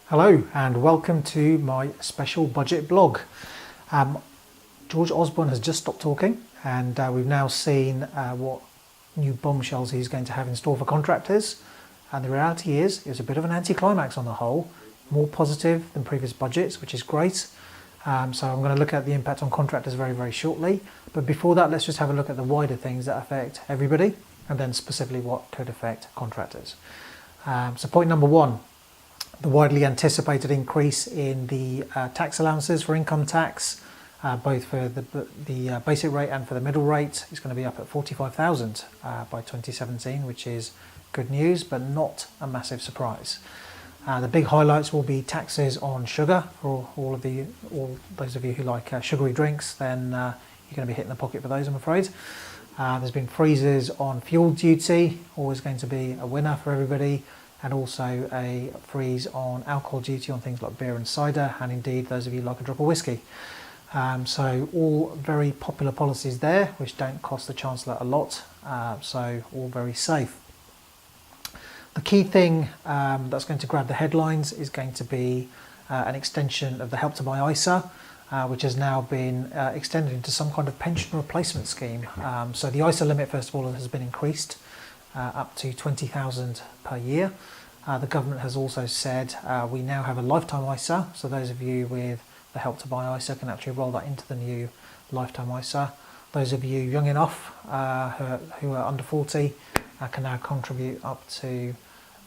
Hello and welcome to my special budget blog. George Osborne has just stopped talking and we've now seen what new bombshells he's going to have in store for contractors, and the reality is it was a bit of an anticlimax on the whole, more positive than previous budgets, which is great. So I'm going to look at the impact on contractors very shortly, but before that let's just have a look at the wider things that affect everybody and then specifically what could affect contractors. So point number one, the widely anticipated increase in the tax allowances for income tax, both for the basic rate and for the middle rate, is going to be up at 45,000 by 2017, which is good news, but not a massive surprise. The big highlights will be taxes on sugar for all those of you who like sugary drinks. Then you're going to be hitting the pocket for those, I'm afraid. There's been freezes on fuel duty, always going to be a winner for everybody, and also a freeze on alcohol duty on things like beer and cider, and indeed those of you who like a drop of whiskey. So all very popular policies there, which don't cost the Chancellor a lot, so all very safe. The key thing that's going to grab the headlines is going to be an extension of the Help to Buy ISA, which has now been extended into some kind of pension replacement scheme. So the ISA limit, first of all, has been increased up to 20,000 per year. The government has also said we now have a lifetime ISA, so those of you with the Help to Buy ISA can actually roll that into the new lifetime ISA. Those of you young enough who are under 40 can now contribute up to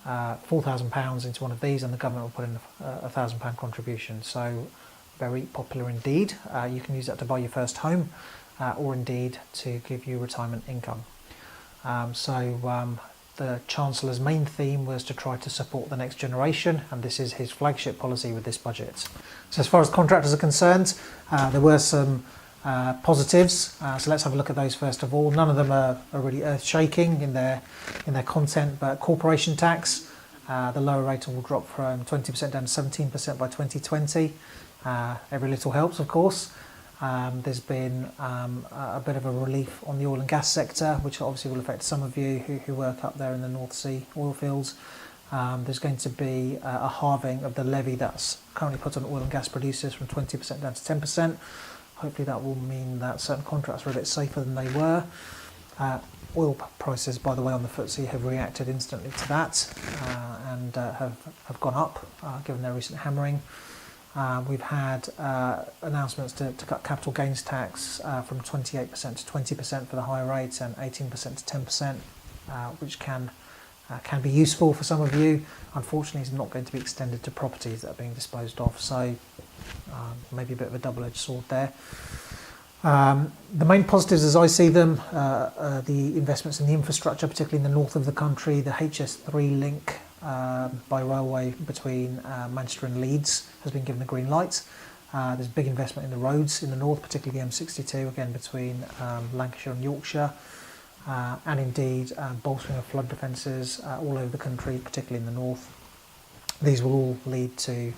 £4,000 into one of these, and the government will put in a £1,000 contribution. So very popular indeed. You can use that to buy your first home or indeed to give you retirement income. The Chancellor's main theme was to try to support the next generation, and this is his flagship policy with this budget. So as far as contractors are concerned, there were some positives, so let's have a look at those first of all. None of them are really earth-shaking in their content, but corporation tax, the lower rate will drop from 20% down to 17% by 2020. Every little helps, of course. There's been a bit of a relief on the oil and gas sector, which obviously will affect some of you who work up there in the North Sea oil fields. There's going to be a halving of the levy that's currently put on oil and gas producers from 20% down to 10%. Hopefully that will mean that certain contracts are a bit safer than they were. Oil prices, by the way, on the FTSE have reacted instantly to that and have gone up given their recent hammering. We've had announcements to cut capital gains tax from 28% to 20% for the higher rates and 18% to 10%, which can be useful for some of you. Unfortunately, it's not going to be extended to properties that are being disposed of, so maybe a bit of a double-edged sword there. The main positives as I see them, the investments in the infrastructure, particularly in the north of the country. The HS3 link by railway between Manchester and Leeds has been given the green light. There's big investment in the roads in the north, particularly the M62, again between Lancashire and Yorkshire, and indeed bolstering of flood defences all over the country, particularly in the north. These will all lead to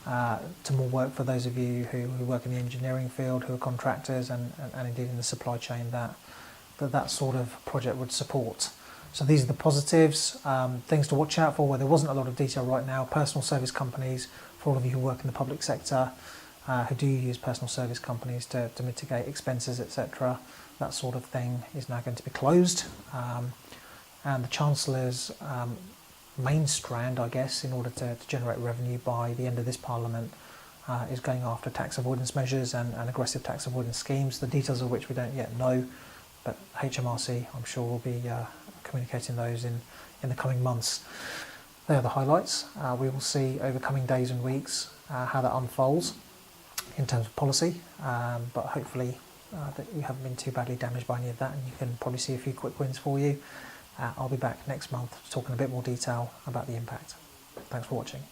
more work for those of you who work in the engineering field, who are contractors, and indeed in the supply chain that sort of project would support. So these are the positives. Things to watch out for where there wasn't a lot of detail right now: personal service companies, for all of you who work in the public sector, who do use personal service companies to mitigate expenses, etc. That sort of thing is now going to be closed. And the Chancellor's main strand, I guess, in order to generate revenue by the end of this Parliament is going after tax avoidance measures and aggressive tax avoidance schemes, the details of which we don't yet know, but HMRC, I'm sure, will be communicating those in the coming months. They are the highlights. We will see over coming days and weeks how that unfolds in terms of policy, but hopefully that you haven't been too badly damaged by any of that, and you can probably see a few quick wins for you. I'll be back next month to talk in a bit more detail about the impact. Thanks for watching.